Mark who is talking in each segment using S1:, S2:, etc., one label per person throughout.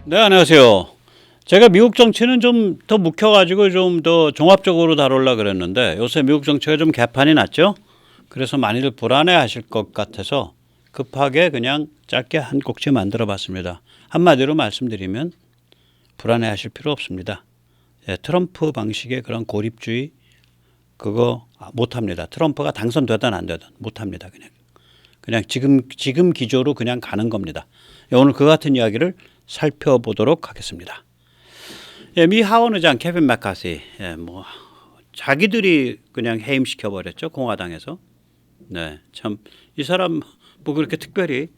S1: 네, 안녕하세요. 제가 미국 정치는 좀 더 묵혀가지고 좀 더 종합적으로 다루려고 그랬는데 요새 미국 정치가 좀 개판이 났죠? 그래서 많이들 불안해 하실 것 같아서 급하게 그냥 짧게 한 꼭지 만들어 봤습니다. 한마디로 말씀드리면 불안해 하실 필요 없습니다. 예, 트럼프 방식의 그런 고립주의 그거 못합니다. 트럼프가 당선되든 안 되든 못합니다. 그냥 지금 기조로 그냥 가는 겁니다. 예, 오늘 그 같은 이야기를 살펴보도록 하겠습니다. 예, 미 하원 의장 케빈 맥카시, 뭐 자기들이 그냥 해임시켜 버렸죠, 공화당에서. 네, 참 이 사람 뭐 그렇게 특별히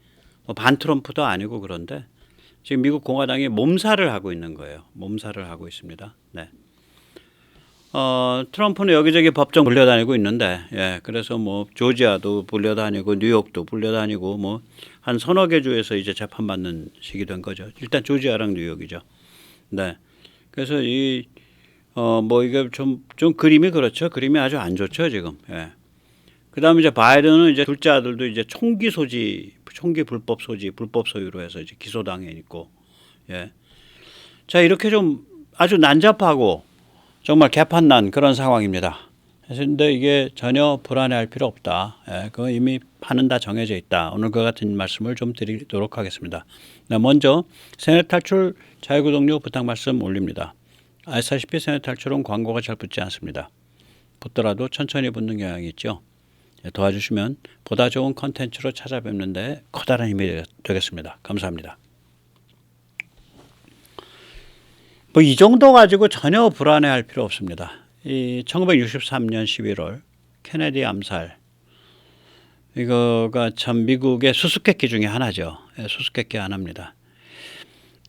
S1: 뭐 반트럼프도 아니고 그런데 지금 미국 공화당이 몸살을 하고 있는 거예요. 몸살을 하고 있습니다. 네. 트럼프는 여기저기 법정 불려다니고 있는데, 예, 그래서 뭐 조지아도 불려다니고 뉴욕도 불려다니고 뭐 한 서너 개 주에서 이제 재판받는 시기 된 거죠. 일단 조지아랑 뉴욕이죠. 네. 그래서 뭐 이게 좀 그림이 그렇죠. 그림이 아주 안 좋죠 지금. 예. 그다음에 이제 바이든은 이제 둘째 아들도 이제 총기 소지, 총기 불법 소지, 불법 소유로 해서 이제 기소당해 있고, 예. 자 이렇게 좀 아주 난잡하고 정말 개판난 그런 상황입니다. 그런데 이게 전혀 불안해할 필요 없다. 예, 그거 이미 판은 다 정해져 있다. 오늘 그 같은 말씀을 좀 드리도록 하겠습니다. 먼저 세넷 탈출 자유구독료 부탁 말씀 올립니다. 아시다시피 세넷 탈출은 광고가 잘 붙지 않습니다. 붙더라도 천천히 붙는 경향이 있죠. 도와주시면 보다 좋은 컨텐츠로 찾아뵙는데 커다란 힘이 되겠습니다. 감사합니다. 뭐 이 정도 가지고 전혀 불안해할 필요 없습니다. 이 1963년 11월 케네디 암살 이거가 참 미국의 수수께끼 중에 하나죠. 수수께끼 하나입니다.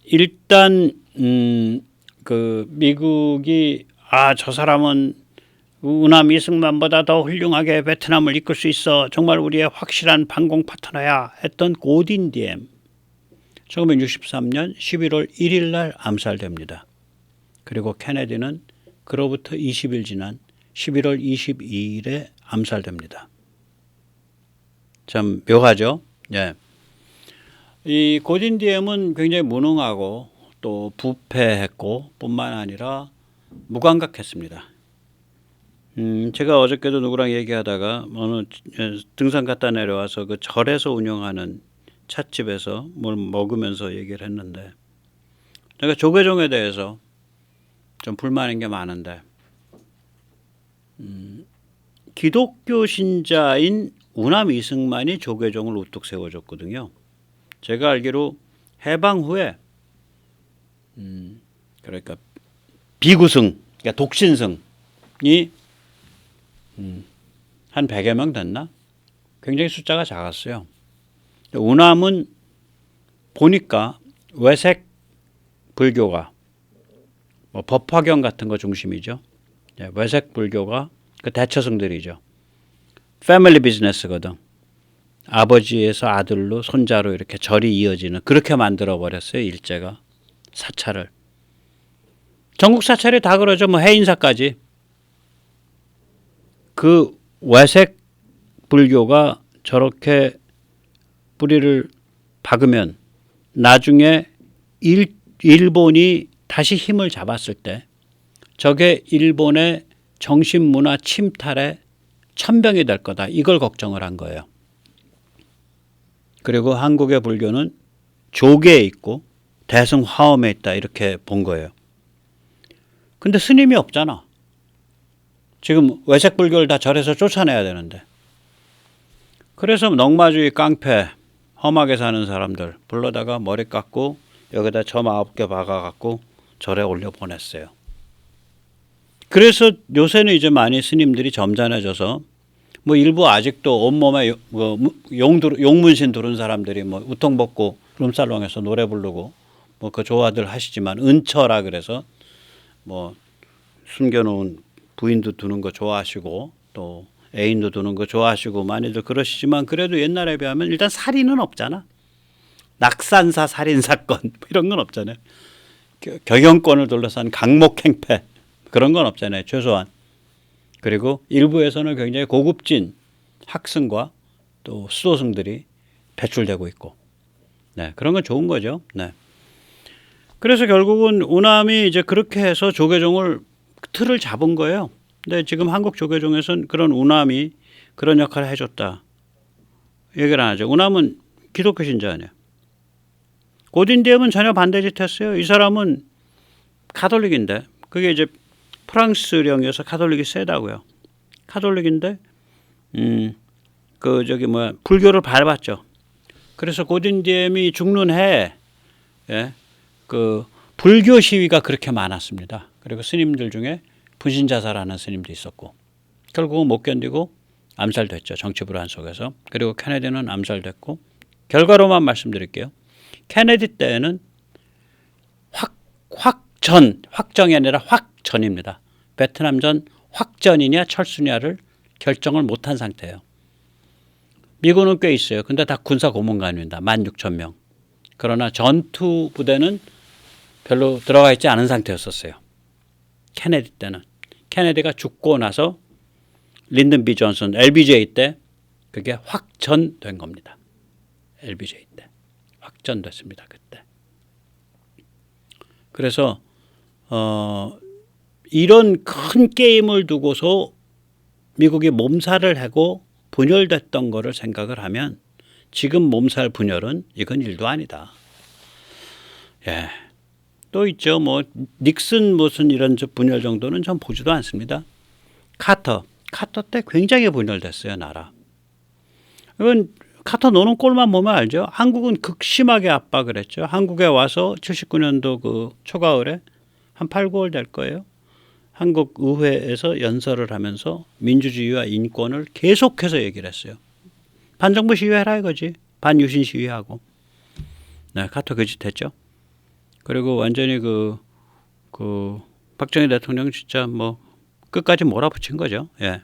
S1: 일단 그 미국이 저 사람은 우남 이승만보다 더 훌륭하게 베트남을 이끌 수 있어. 정말 우리의 확실한 반공 파트너야 했던 고딘 디엠 1963년 11월 1일 날 암살됩니다. 그리고 케네디는 그로부터 20일 지난 11월 22일에 암살됩니다. 참 묘하죠. 예. 이 고딘 디엠은 굉장히 무능하고 또 부패했고 뿐만 아니라 무감각했습니다. 제가 어저께도 누구랑 얘기하다가 어느 등산 갔다 내려와서 그 절에서 운영하는 찻집에서 뭘 먹으면서 얘기를 했는데 제가 조계종에 대해서 좀 불만인 게 많은데 기독교 신자인 우남 이승만이 조계종을 우뚝 세워줬거든요. 제가 알기로 해방 후에 그러니까 비구승, 그러니까 독신승이 한 100여 명 됐나? 굉장히 숫자가 작았어요. 우남은 보니까 외색 불교가 뭐 법화경 같은 거 중심이죠. 외색 불교가 그 대처승들이죠. 패밀리 비즈니스거든. 아버지에서 아들로 손자로 이렇게 절이 이어지는 그렇게 만들어 버렸어요. 일제가 사찰을. 전국 사찰이 다 그러죠. 뭐 해인사까지. 그 외색 불교가 저렇게 뿌리를 박으면 나중에 일본이 다시 힘을 잡았을 때 저게 일본의 정신문화 침탈의 천병이 될 거다. 이걸 걱정을 한 거예요. 그리고 한국의 불교는 조계에 있고 대승화엄에 있다. 이렇게 본 거예요. 근데 스님이 없잖아. 지금 외색 불교를 다 절에서 쫓아내야 되는데. 그래서 넝마주의 깡패 험하게 사는 사람들 불러다가 머리 깎고 여기다 점 9개 박아갖고 절에 올려 보냈어요. 그래서 요새는 이제 많이 스님들이 점잖해져서 뭐 일부 아직도 온몸에 용문신 두른 사람들이 뭐 우통 벗고 룸살롱에서 노래 부르고 뭐 그 좋아들 하시지만 은처라 그래서 뭐 숨겨놓은 부인도 두는 거 좋아하시고 또 애인도 두는 거 좋아하시고 많이들 그러시지만 그래도 옛날에 비하면 일단 살인은 없잖아. 낙산사 살인사건 이런 건 없잖아요. 경영권을 둘러싼 강목행패 그런 건 없잖아요. 최소한. 그리고 일부에서는 굉장히 고급진 학승과 또 수도승들이 배출되고 있고 네, 그런 건 좋은 거죠. 네. 그래서 결국은 우남이 이제 그렇게 해서 조계종을 틀을 잡은 거예요. 근데 지금 한국 조계종에서는 그런 우남이 그런 역할을 해줬다 얘기를 안 하죠. 우남은 기독교 신자 아니에요. 고딘디엠은 전혀 반대짓 했어요. 이 사람은 가톨릭인데, 그게 이제 프랑스령이어서 가톨릭이 세다고요. 가톨릭인데 그 저기 뭐야 불교를 밟았죠. 그래서 고딘디엠이 죽는 해에 예, 그 불교 시위가 그렇게 많았습니다. 그리고 스님들 중에 분신자살하는 스님도 있었고, 결국은 못 견디고 암살됐죠. 정치 불안 속에서. 그리고 케네디는 암살됐고, 결과로만 말씀드릴게요. 케네디 때에는 확정이 아니라 확전입니다. 베트남전 확전이냐 철수냐를 결정을 못한 상태예요. 미군은 꽤 있어요. 근데 다 군사 고문관입니다. 16,000명. 그러나 전투 부대는 별로 들어가 있지 않은 상태였었어요. 케네디 때는. 케네디가 죽고 나서 린든 B 존슨 LBJ 때 그게 확전된 겁니다. LBJ 때 확전됐습니다. 그때. 그래서 이런 큰 게임을 두고서 미국이 몸살을 하고 분열됐던 거를 생각을 하면 지금 몸살 분열은 이건 일도 아니다. 예. 또 있죠. 뭐 닉슨 무슨 이런 분열 정도는 전 보지도 않습니다. 카터 때 굉장히 분열됐어요. 나라. 이건 카터 노는 꼴만 보면 알죠. 한국은 극심하게 압박을 했죠. 한국에 와서 79년도 그 초가을에 한 8, 9월 될 거예요. 한국 의회에서 연설을 하면서 민주주의와 인권을 계속해서 얘기를 했어요. 반정부 시위해라 이거지. 반유신 시위하고. 네, 카터 그 짓 했죠. 그리고 완전히 그 박정희 대통령 진짜 뭐 끝까지 몰아붙인 거죠. 예.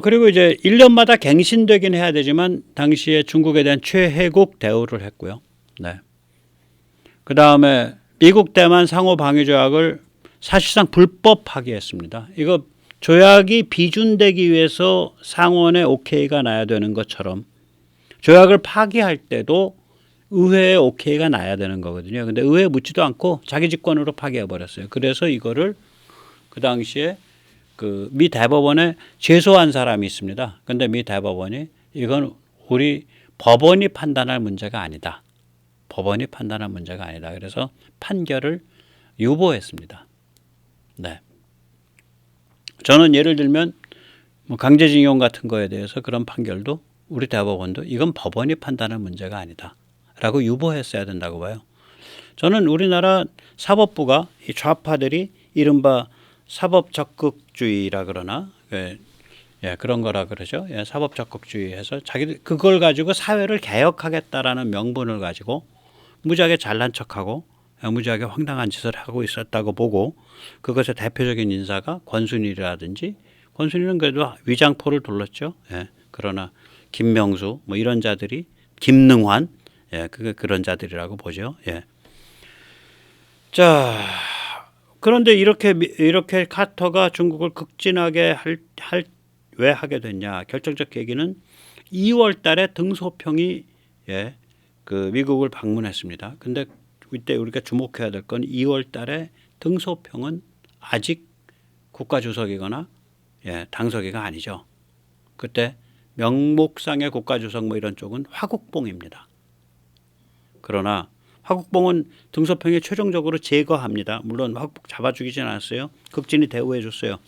S1: 그리고 이제 1년마다 갱신되긴 해야 되지만 당시에 중국에 대한 최혜국 대우를 했고요. 네. 그 다음에 미국 대만 상호 방위 조약을 사실상 불법 파기했습니다. 이거 조약이 비준되기 위해서 상원의 오케이가 나야 되는 것처럼 조약을 파기할 때도 의회의 오케이가 나야 되는 거거든요. 근데 의회에 묻지도 않고 자기 직권으로 파기해 버렸어요. 그래서 이거를 그 당시에 그 미 대법원에 제소한 사람이 있습니다. 근데 미 대법원이 이건 우리 법원이 판단할 문제가 아니다. 법원이 판단할 문제가 아니다. 그래서 판결을 유보했습니다. 네. 저는 예를 들면 뭐 강제징용 같은 거에 대해서 그런 판결도 우리 대법원도 이건 법원이 판단할 문제가 아니다. 라고 유보했어야 된다고 봐요. 저는 우리나라 사법부가 이 좌파들이 이른바 사법 적극주의라 그러나 그런 거라 그러죠. 사법 적극주의해서 자기들 그걸 가지고 사회를 개혁하겠다라는 명분을 가지고 무지하게 잘난 척하고 무지하게 황당한 짓을 하고 있었다고 보고, 그것의 대표적인 인사가 권순일이라든지, 권순일은 그래도 위장포를 둘렀죠. 그러나 김명수 뭐 이런 자들이, 김능환 그런 자들이라고 보죠. 자, 그런데 이렇게 카터가 중국을 극진하게 왜 하게 됐냐? 결정적 계기는 2월 달에 등소평이 그 미국을 방문했습니다. 근데 이때 우리가 주목해야 될 건 2월 달에 등소평은 아직 국가주석이거나 당서기가 아니죠. 그때 명목상의 국가주석 뭐 이런 쪽은 화국봉입니다. 그러나 화국봉은 등소평이 최종적으로 제거합니다. 물론 화국봉 잡아 죽이진 않았어요. 극진히 대우해 줬어요.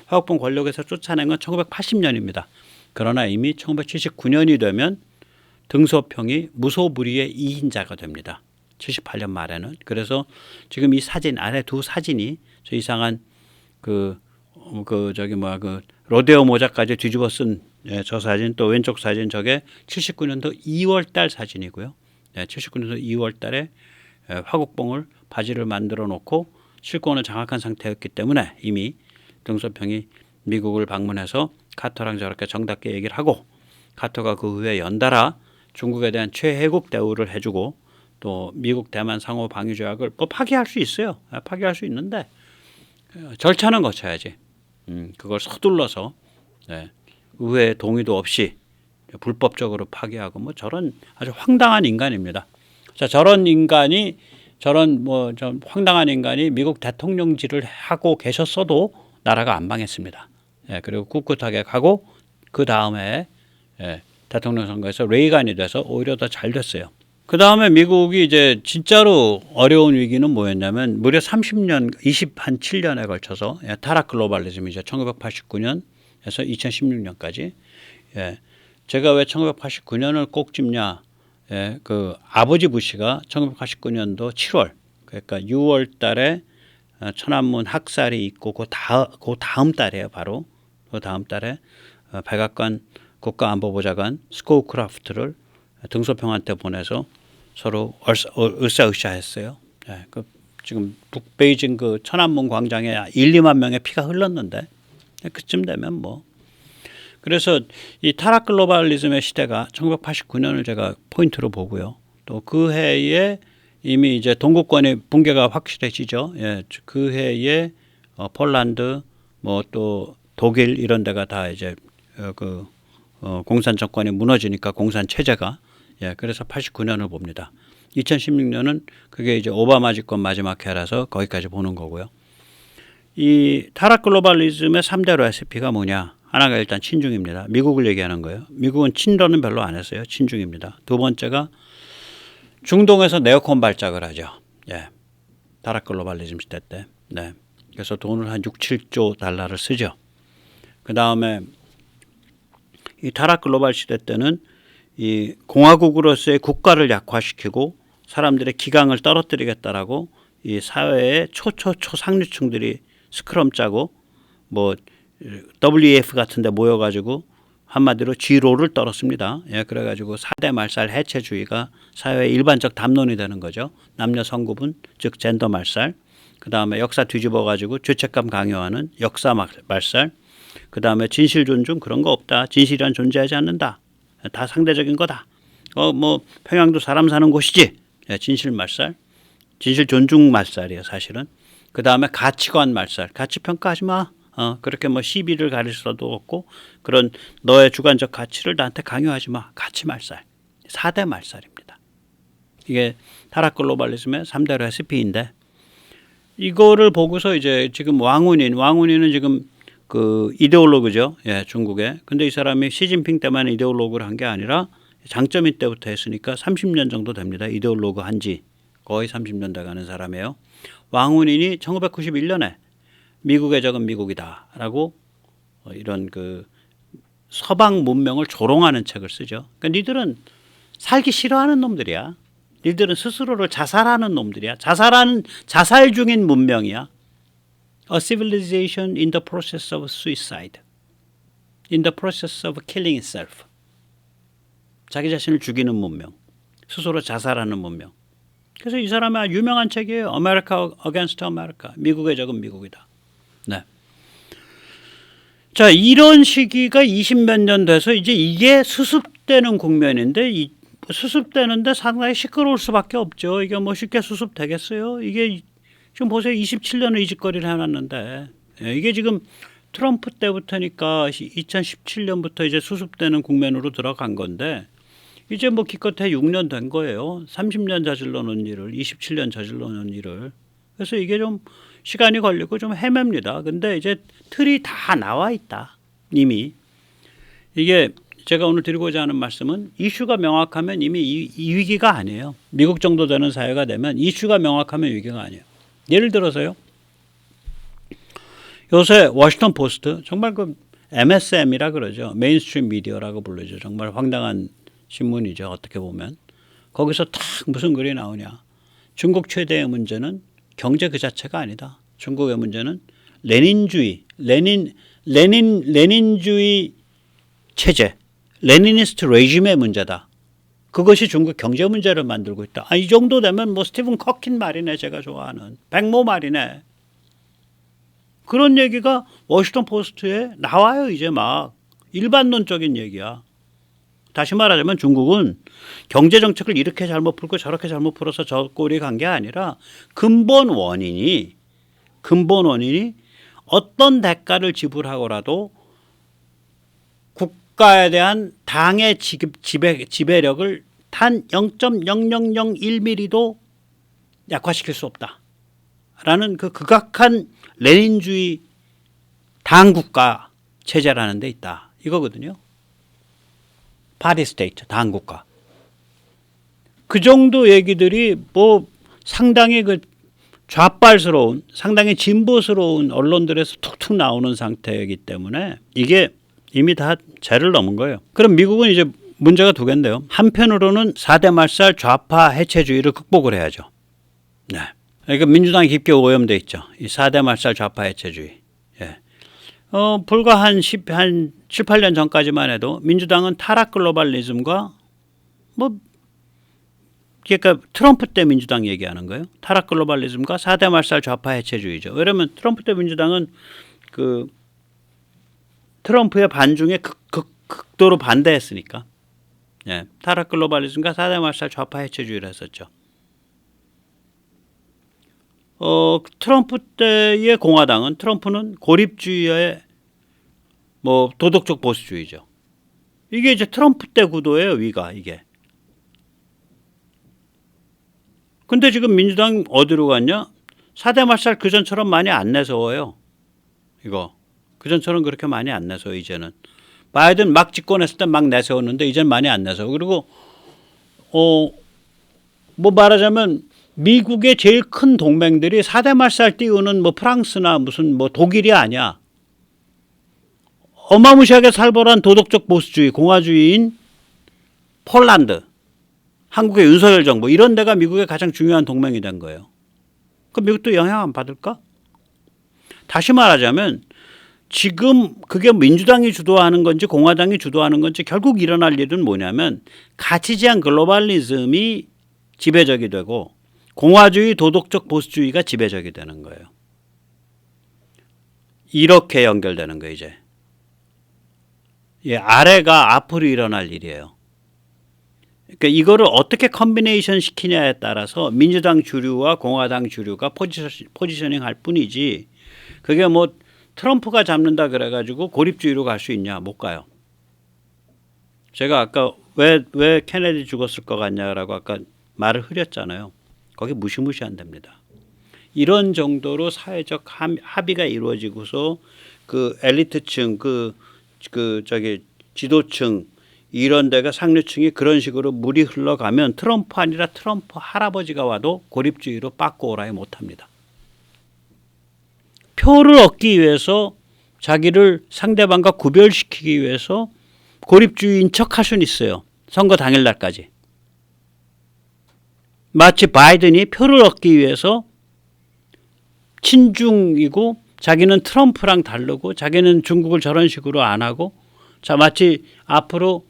S1: 화국봉 권력에서 쫓아낸 건 1980년입니다. 그러나 이미 1979년이 되면 등소평이 무소불위의 2인자가 됩니다. 78년 말에는. 그래서 지금 이 사진 아래 두 사진이 저 이상한 그 로데오 모자까지 뒤집어 쓴 저 사진, 또 왼쪽 사진 저게 79년도 2월 달 사진이고요. 79년도 2월 달에 화국봉을 바지를 만들어 놓고 실권을 장악한 상태였기 때문에 이미 등소평이 미국을 방문해서 카터랑 저렇게 정답게 얘기를 하고, 카터가 그 후에 연달아 중국에 대한 최혜국 대우를 해주고, 또 미국 대만 상호 방위 조약을 뭐 파기할 수 있어요. 파기할 수 있는데 절차는 거쳐야지. 그걸 서둘러서 의회 동의도 없이 불법적으로 파기하고 뭐 저런 아주 황당한 인간입니다. 자, 저런 인간이 저런 뭐 좀 황당한 인간이 미국 대통령직을 하고 계셨어도 나라가 안 망했습니다. 예, 그리고 꿋꿋하게 가고 그 다음에 예, 대통령 선거에서 레이간이 돼서 오히려 더 잘 됐어요. 그 다음에 미국이 이제 진짜로 어려운 위기는 뭐였냐면 무려 30년, 27년에 걸쳐서 예, 타락 글로벌리즘이죠. 1989년에서 2016년까지. 예, 제가 왜 1989년을 꼭 짚냐? 예, 그 아버지 부시가 1989년도 7월, 그러니까 6월 달에 천안문 학살이 있고 그 다음 달이에요. 바로 그 다음 달에 백악관 국가안보보좌관 스코우크라프트를 등소평한테 보내서 서로 으쌰으쌰했어요. 예, 그 지금 북베이징 그 천안문 광장에 1, 2만 명의 피가 흘렀는데 그쯤 되면 뭐 그래서 이 타락 글로벌리즘의 시대가 1989년을 제가 포인트로 보고요. 또 그 해에 이미 이제 동구권의 붕괴가 확실해지죠. 예, 그 해에 폴란드 뭐 또 독일 이런 데가 다 이제 공산 정권이 무너지니까 공산 체제가 예, 그래서 89년을 봅니다. 2016년은 그게 이제 오바마 집권 마지막 해라서 거기까지 보는 거고요. 이 타락 글로벌리즘의 3대 레시피가 뭐냐? 하나가 일단 친중입니다. 미국을 얘기하는 거예요. 미국은 친러는 별로 안 했어요. 친중입니다. 두 번째가 중동에서 네오콘 발작을 하죠. 예. 타락 글로벌리즘 시대 때. 네. 그래서 돈을 한 6, 7조 달러를 쓰죠. 그 다음에 이 타락 글로벌 시대 때는 이 공화국으로서의 국가를 약화시키고 사람들의 기강을 떨어뜨리겠다라고 이 사회의 초상류층들이 스크럼 짜고 뭐 WEF 같은 데 모여가지고 한마디로 G로를 떨었습니다. 예, 그래가지고 4대 말살 해체주의가 사회의 일반적 담론이 되는 거죠. 남녀 성구분, 즉 젠더 말살. 그 다음에 역사 뒤집어가지고 죄책감 강요하는 역사 말살. 그 다음에 진실 존중 그런 거 없다. 진실이란 존재하지 않는다. 다 상대적인 거다. 뭐 평양도 사람 사는 곳이지. 예, 진실 말살. 진실 존중 말살이에요, 사실은. 그 다음에 가치관 말살. 가치 평가하지 마. 그렇게 뭐 시비를 가릴 수도 없고 그런 너의 주관적 가치를 나한테 강요하지 마. 가치 말살. 4대 말살입니다. 이게 타락 글로벌리즘의 3대 레시피인데 이거를 보고서 이제 지금 왕운인은 지금 그 이데올로그죠. 예, 중국에. 근데 이 사람이 시진핑 때만 이데올로그를 한 게 아니라 장점인 때부터 했으니까 30년 정도 됩니다. 이데올로그 한지 거의 30년 돼가는 사람이에요. 왕운인이 1991년에 미국의 적은 미국이다라고 이런 그 서방 문명을 조롱하는 책을 쓰죠. 그러니까 니들은 살기 싫어하는 놈들이야. 니들은 스스로를 자살하는 놈들이야. 자살 중인 문명이야. A civilization in the process of suicide. In the process of killing itself. 자기 자신을 죽이는 문명. 스스로 자살하는 문명. 그래서 이 사람의 유명한 책이에요. America Against America. 미국의 적은 미국이다. 네. 자, 이런 시기가 20몇 년 돼서 이제 이게 수습되는 국면인데 수습되는데 상당히 시끄러울 수밖에 없죠. 이게 뭐 쉽게 수습되겠어요? 이게 지금 보세요. 27년을 이 짓거리를 해놨는데 이게 지금 트럼프 때부터니까 2017년부터 이제 수습되는 국면으로 들어간 건데 이제 뭐 기껏해 6년 된 거예요. 30년 저질러 놓은 일을 27년 저질러 놓은 일을. 그래서 이게 좀 시간이 걸리고 좀 헤맵니다. 근데 이제 틀이 다 나와 있다. 이미. 이게 제가 오늘 드리고자 하는 말씀은 이슈가 명확하면 이미 이 위기가 아니에요. 미국 정도 되는 사회가 되면 이슈가 명확하면 위기가 아니에요. 예를 들어서요. 요새 워싱턴 포스트 정말 그 MSM이라 그러죠. 메인스트림 미디어라고 부르죠. 정말 황당한 신문이죠. 어떻게 보면. 거기서 탁 무슨 글이 나오냐. 중국 최대의 문제는 경제 그 자체가 아니다. 중국의 문제는 레닌주의 체제, 레니니스트 레짐의 문제다. 그것이 중국 경제 문제를 만들고 있다. 이 정도 되면 뭐 스티븐 커킨 말이네. 제가 좋아하는 백모 말이네. 그런 얘기가 워싱턴 포스트에 나와요. 이제 막 일반론적인 얘기야. 다시 말하자면 중국은 경제 정책을 이렇게 잘못 풀고 저렇게 잘못 풀어서 저 꼴이 간 게 아니라 근본 원인이 어떤 대가를 지불하고라도 국가에 대한 당의 지배력을 단 0.0001mm도 약화시킬 수 없다라는 그 극악한 레닌주의 당국가 체제라는 데 있다. 이거거든요. 파티 스테이트, 당국가. 그 정도 얘기들이 뭐 상당히 그 좌빨스러운, 상당히 진보스러운 언론들에서 툭툭 나오는 상태이기 때문에 이게 이미 다 죄를 넘은 거예요. 그럼 미국은 이제 문제가 두 개인데요. 한편으로는 4대 말살 좌파 해체주의를 극복을 해야죠. 네. 그러니까 민주당이 깊게 오염돼 있죠. 이 4대 말살 좌파 해체주의. 예. 불과 한 7, 8년 전까지만 해도 민주당은 타락 글로벌리즘과 뭐 그러니까 트럼프 때 민주당 얘기하는 거예요. 타락 글로벌리즘과 4대 말살 좌파 해체주의죠. 왜냐하면 트럼프 때 민주당은 그 트럼프의 반중에 극도로 반대했으니까. 예, 타락 글로벌리즘과 4대 말살 좌파 해체주의를 했었죠. 트럼프 때의 공화당은 트럼프는 고립주의의 뭐 도덕적 보수주의죠. 이게 이제 트럼프 때 구도예요, 위가 이게. 근데 지금 민주당 어디로 갔냐? 4대 말살 그전처럼 많이 안 내세워요. 이거. 그전처럼 그렇게 많이 안 내세워 이제는. 바이든 막 집권했을 때 막 내세웠는데 이제는 많이 안 내세워. 그리고 뭐 말하자면 미국의 제일 큰 동맹들이 4대 말살 띄우는 뭐 프랑스나 무슨 뭐 독일이 아니야. 어마무시하게 살벌한 도덕적 보수주의, 공화주의인 폴란드, 한국의 윤석열 정부 이런 데가 미국의 가장 중요한 동맹이 된 거예요. 그럼 미국도 영향 안 받을까? 다시 말하자면 지금 그게 민주당이 주도하는 건지 공화당이 주도하는 건지 결국 일어날 일은 뭐냐면 가치제한 글로벌리즘이 지배적이 되고 공화주의 도덕적 보수주의가 지배적이 되는 거예요. 이렇게 연결되는 거예요 이제. 예, 아래가 앞으로 일어날 일이에요. 그러니까 이거를 어떻게 컨비네이션 시키냐에 따라서 민주당 주류와 공화당 주류가 포지셔닝 할 뿐이지 그게 뭐 트럼프가 잡는다 그래가지고 고립주의로 갈 수 있냐? 못 가요. 제가 아까 왜 케네디 죽었을 것 같냐라고 아까 말을 흐렸잖아요. 거기 무시무시한 됩니다. 이런 정도로 사회적 합의가 이루어지고서 그 엘리트층 저기 지도층 이런 데가 상류층이 그런 식으로 물이 흘러가면 트럼프 아니라 트럼프 할아버지가 와도 고립주의로 빠꾸 오라이 못합니다. 표를 얻기 위해서 자기를 상대방과 구별시키기 위해서 고립주의인 척할 수는 있어요. 선거 당일날까지. 마치 바이든이 표를 얻기 위해서 친중이고 자기는 트럼프랑 다르고 자기는 중국을 저런 식으로 안 하고 자 마치 앞으로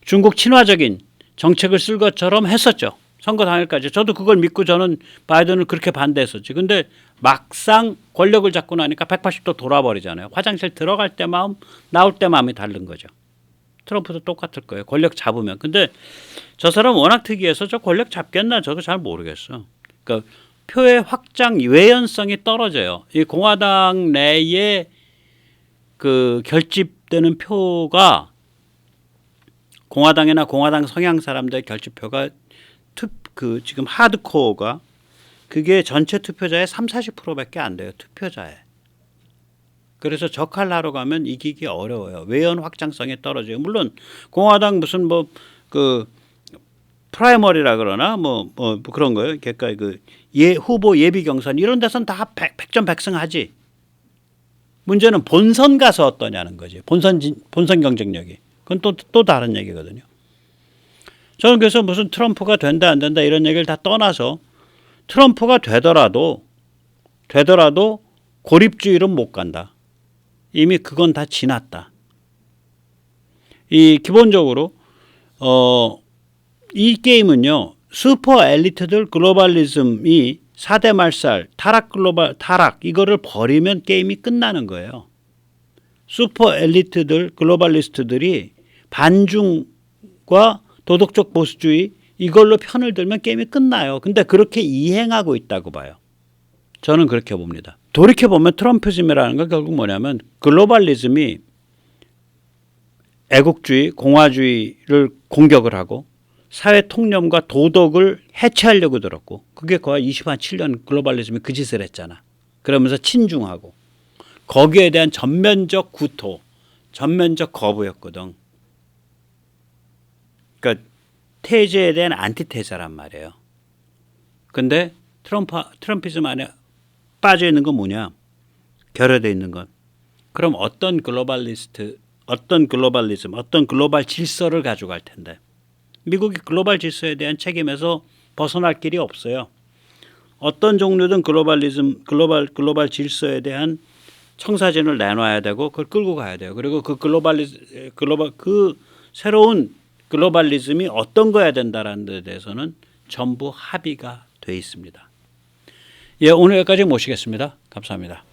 S1: 중국 친화적인 정책을 쓸 것처럼 했었죠. 선거 당일까지. 저도 그걸 믿고 저는 바이든을 그렇게 반대했었지. 근데 막상 권력을 잡고 나니까 180도 돌아버리잖아요. 화장실 들어갈 때 마음, 나올 때 마음이 다른 거죠. 트럼프도 똑같을 거예요. 권력 잡으면. 근데 저 사람 워낙 특이해서 저 권력 잡겠나 저도 잘 모르겠어. 그러니까 표의 확장 외연성이 떨어져요. 이 공화당 내에 그 결집되는 표가 공화당이나 공화당 성향 사람들의 결집표가 지금 하드코어가 그게 전체 투표자의 30-40%밖에 안 돼요. 투표자에. 그래서 적할하러 가면 이기기 어려워요. 외연 확장성이 떨어져요. 물론 공화당 무슨 프라이머리라 그러나 뭐 그런 거예요. 그러니까 후보 예비 경선 이런 데선 다 100점 100승 하지. 문제는 본선 가서 어떠냐는 거지. 본선 경쟁력이. 그건 또 다른 얘기거든요. 저는 그래서 무슨 트럼프가 된다 안 된다 이런 얘기를 다 떠나서 트럼프가 되더라도 고립주의로 못 간다. 이미 그건 다 지났다. 기본적으로 이 게임은요. 슈퍼 엘리트들 글로벌리즘이 4대 말살, 타락 이거를 버리면 게임이 끝나는 거예요. 슈퍼 엘리트들 글로벌리스트들이 반중과 도덕적 보수주의 이걸로 편을 들면 게임이 끝나요. 근데 그렇게 이행하고 있다고 봐요. 저는 그렇게 봅니다. 돌이켜보면 트럼피즘이라는 건 결국 뭐냐면 글로벌리즘이 애국주의, 공화주의를 공격을 하고 사회 통념과 도덕을 해체하려고 들었고 그게 거의 27년 글로벌리즘이 그 짓을 했잖아. 그러면서 친중하고 거기에 대한 전면적 구토, 전면적 거부였거든. 그러니까 태제에 대한 안티태자란 말이에요. 근데 트럼피즘 안에 빠져 있는 건 뭐냐? 결여되어 있는 건. 그럼 어떤 글로벌리즘, 어떤 글로벌 질서를 가져갈 텐데. 미국이 글로벌 질서에 대한 책임에서 벗어날 길이 없어요. 어떤 종류든 글로벌 질서에 대한 청사진을 내놔야 되고 그걸 끌고 가야 돼요. 그리고 그 새로운 글로벌리즘이 어떤 거야 된다라는 데 대해서는 전부 합의가 돼 있습니다. 예, 오늘 여기까지 모시겠습니다. 감사합니다.